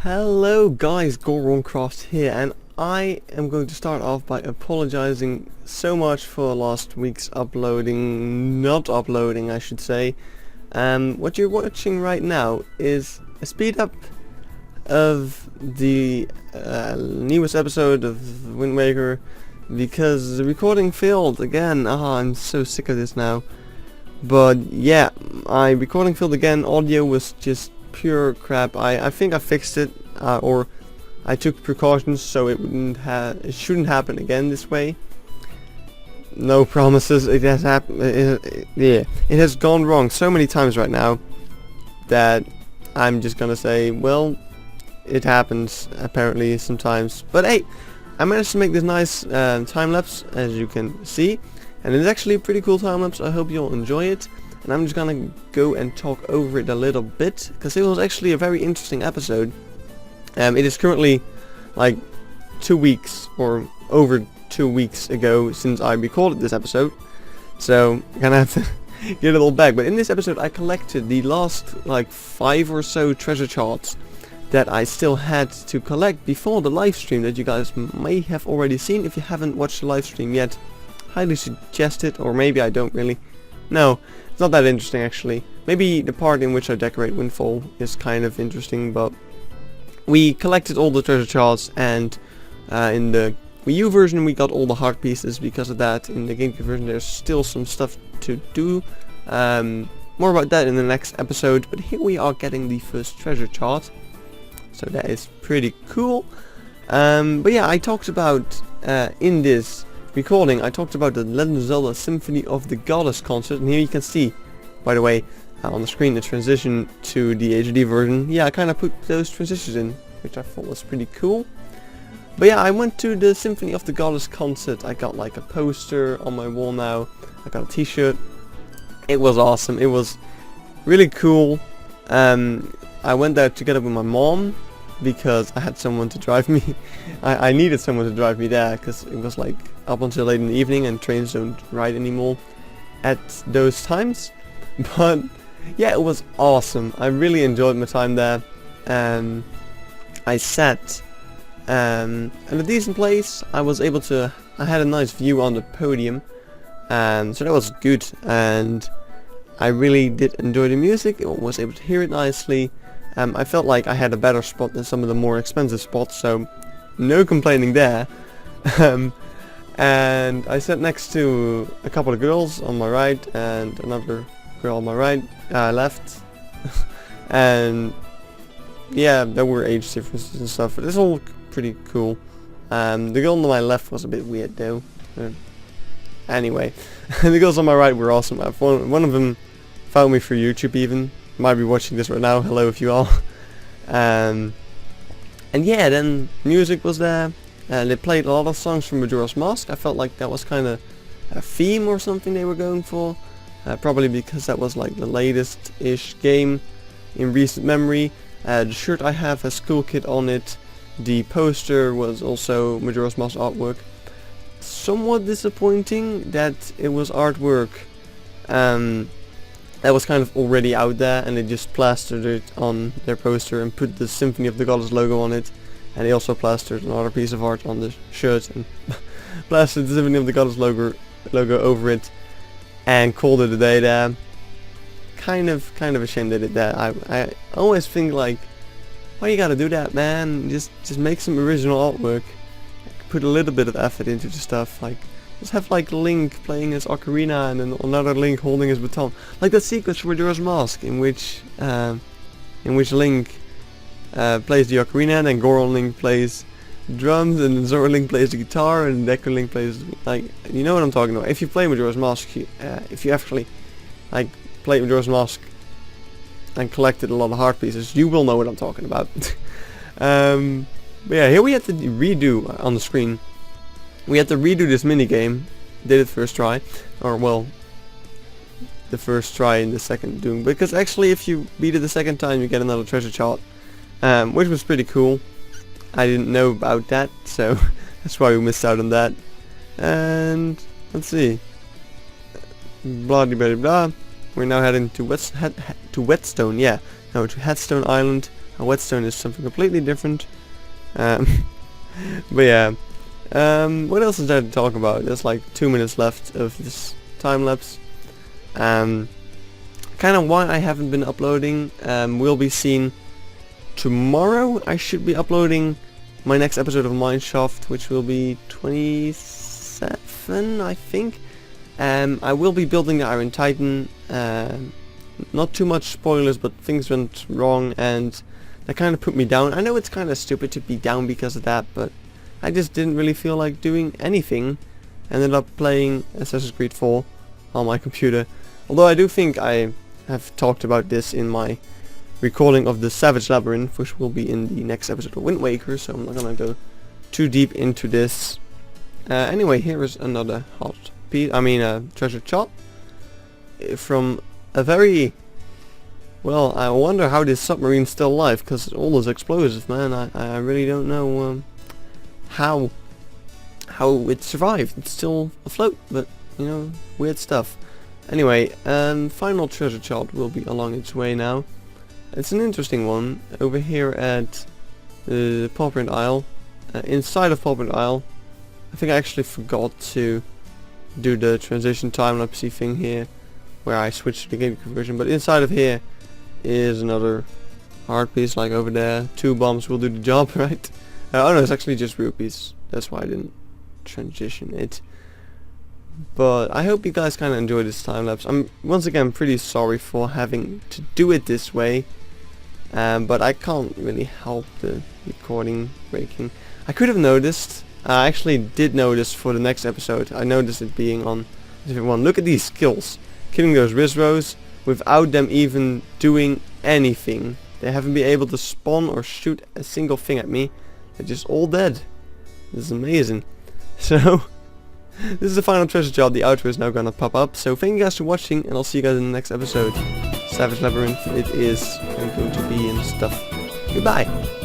Hello guys, Goroncroft here, and I am going to start off by apologizing so much for last week's not uploading I should say. What you're watching right now is a speed up of the newest episode of Wind Waker because the recording failed again. I'm so sick of this now. But yeah, my recording failed again. Audio was just pure crap. I think I fixed it, or I took precautions so it shouldn't happen again this way. No promises. It has happened. Yeah, it has gone wrong so many times right now that I'm just gonna say, well, it happens apparently sometimes. But hey, I managed to make this nice time lapse, as you can see. And it's actually a pretty cool time lapse. I hope you'll enjoy it. And I'm just gonna go and talk over it a little bit, because it was actually a very interesting episode. It is currently like 2 weeks or over 2 weeks ago since I recorded this episode, so I'm gonna have to get it all back. But in this episode I collected the last like 5 or so treasure charts that I still had to collect before the live stream that you guys may have already seen. If you haven't watched the live stream yet, highly suggest it, or maybe I don't really. No, it's not that interesting actually. Maybe the part in which I decorate Windfall is kind of interesting, but we collected all the treasure charts, and in the Wii U version we got all the heart pieces because of that. In the GameCube version there's still some stuff to do. More about that in the next episode, but here we are getting the first treasure chart. So that is pretty cool. But yeah, I talked about, in this recording, I talked about the Legend of Zelda Symphony of the Goddess concert, and here you can see, by the way, on the screen the transition to the HD version. Yeah, I kind of put those transitions in, which I thought was pretty cool. But yeah, I went to the Symphony of the Goddess concert. I got like a poster on my wall now. I got a t-shirt. It was awesome. It was really cool. I went there together with my mom because I had someone to drive me. I needed someone to drive me there because it was like up until late in the evening and trains don't ride anymore at those times. But yeah, it was awesome. I really enjoyed my time there. I sat in a decent place. I had a nice view on the podium, so that was good, and I really did enjoy the music. I was able to hear it nicely. I felt like I had a better spot than some of the more expensive spots, so no complaining there. And I sat next to a couple of girls on my right and another girl on my left. And yeah, there were age differences and stuff, but it's all pretty cool. The girl on my left was a bit weird though. Anyway, the girls on my right were awesome. One of them found me through YouTube even. Might be watching this right now. Hello if you are. And yeah, then music was there. They played a lot of songs from Majora's Mask. I felt like that was kind of a theme or something they were going for. Probably because that was like the latest-ish game in recent memory. The shirt I have has Cool Kid on it. The poster was also Majora's Mask artwork. Somewhat disappointing that it was artwork that was kind of already out there, and they just plastered it on their poster and put the Symphony of the Goddess logo on it. And they also plastered another piece of art on the shirt and plastered the Symphony of the Goddess logo over it and called it a day there. Kind of a shame they did that. I always think like, why you gotta do that, man? Just make some original artwork. Put a little bit of effort into the stuff. Like, just have like Link playing his ocarina and then another Link holding his baton. Like that sequence from Majora's Mask in which Link plays the ocarina, and then Goron Link plays drums, and then Zora Link plays the guitar, and Deku Link plays, like, you know what I'm talking about. If you play Majora's Mask, if you actually like played Majora's Mask and collected a lot of heart pieces, you will know what I'm talking about. But yeah, here we had to redo on the screen. We had to redo this minigame. Did it first try, or well, the first try in the second doing, because actually if you beat it the second time you get another treasure chart. Which was pretty cool. I didn't know about that, so that's why we missed out on that. And let's see. Blah blah blah. We're now heading to Whetstone. Yeah, no, to Headstone Island. A whetstone is something completely different. But yeah. What else is there to talk about? There's like 2 minutes left of this time lapse. Kind of why I haven't been uploading will be seen tomorrow. I should be uploading my next episode of Mineshaft, which will be 27, I think. I will be building the Iron Titan. Not too much spoilers, but things went wrong and that kind of put me down. I know it's kind of stupid to be down because of that, but I just didn't really feel like doing anything. Ended up playing Assassin's Creed 4 on my computer. Although I do think I have talked about this in my recording of the Savage Labyrinth, which will be in the next episode of Wind Waker, so I'm not gonna go too deep into this. Anyway, here is another treasure chop from a very... Well, I wonder how this submarine's still alive, because all those explosives, man, I really don't know how it survived. It's still afloat, but, you know, weird stuff. Anyway, final treasure chart will be along its way now. It's an interesting one, over here at the Pauperant Isle. Inside of Pauperant Isle, I think I actually forgot to do the transition time-lapse thing here, where I switched to the game conversion, but inside of here is another heart piece, like over there. 2 bombs will do the job, right? Oh no, it's actually just rupees. That's why I didn't transition it. But I hope you guys kind of enjoyed this time lapse. I'm once again pretty sorry for having to do it this way, but I can't really help the recording breaking. I could have noticed. I actually did notice for the next episode. I noticed it being on a different one. Look at these skills. Killing those Rizros without them even doing anything. They haven't been able to spawn or shoot a single thing at me. They're just all dead. This is amazing. So, this is the final treasure job. The outro is now gonna pop up. So thank you guys for watching, and I'll see you guys in the next episode. Savage Labyrinth it is going to be and stuff. Goodbye.